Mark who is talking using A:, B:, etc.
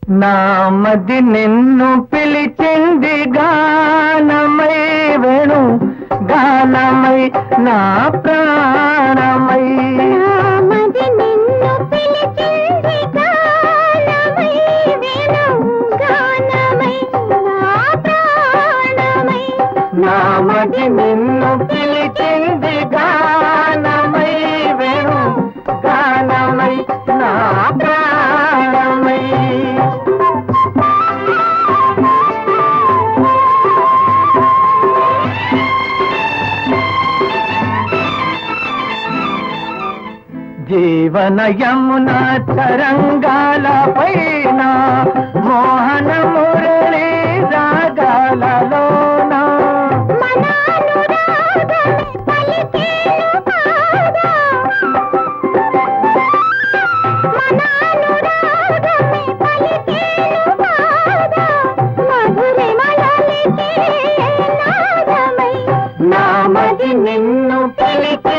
A: నామది నిన్ను పిలిచింది గానమై వేణు గానమై నా ప్రాణమై.
B: నామది నిన్ను పిలిచింది గానమై వేణు గానమై నా ప్రాణమై.
A: నామది నిన్ను పిలిచింది గానమై వేణు గానమై నా ప్రాణమై. జీవన యమున తరంగాల పైన మోహన మురళి రాగాలలోన నామది నిన్ను పిలిచి